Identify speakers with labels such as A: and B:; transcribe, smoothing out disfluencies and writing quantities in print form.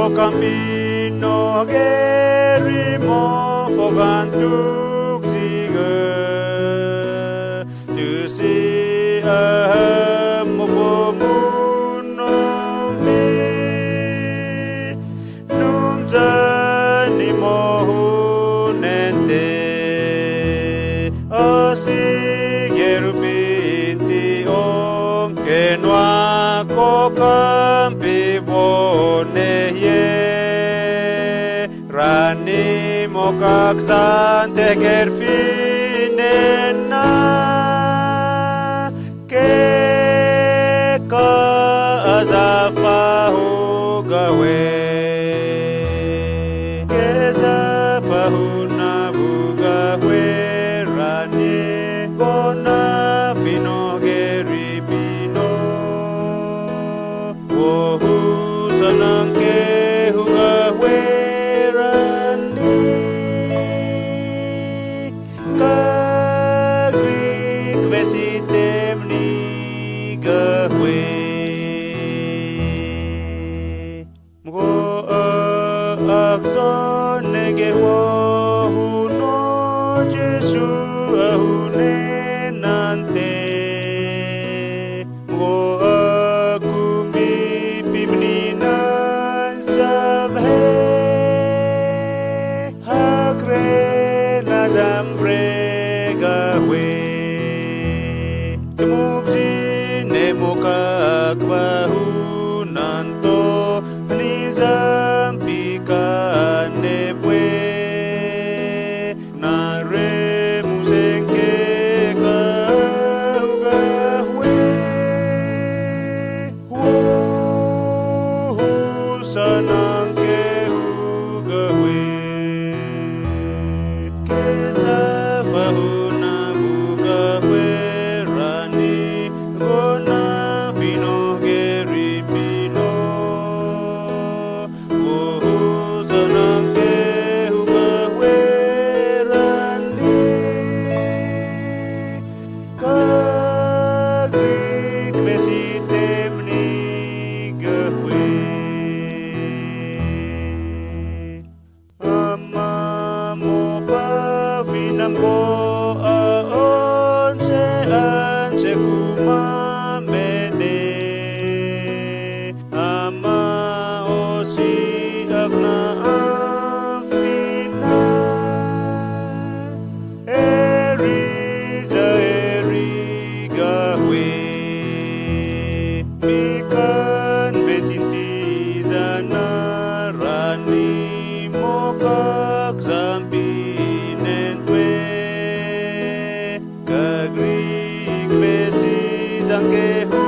A: camino gerimo fogantuk ziga tu si mo fomuno mi num jani mo hunente asi gerubinti om kenwa ko kampi bone ye rani mokak sante gerfinena ke ka azafahu gawe ke zafahu na bugawe rani kona fino geribino wohu sanang ke hugawe rani kagrik vesitemni gawe mgo akson nege wohu no Jesu ahune nante mgo akumi pimnina zamhe hakre nazamre gawe temubzi nemokakbahu nanto nizampika nepwe nare musenke gawe sanang ke gawe kesa fahuna bugawe rani gona fino geripino wohu sanang ke gawe rani kagrik vesitemni gawe Vinambo aon se kumamene ama osi agna afina eriza erigawe mikan betintizana rani mokak zambi Kagrik vesi zangkehu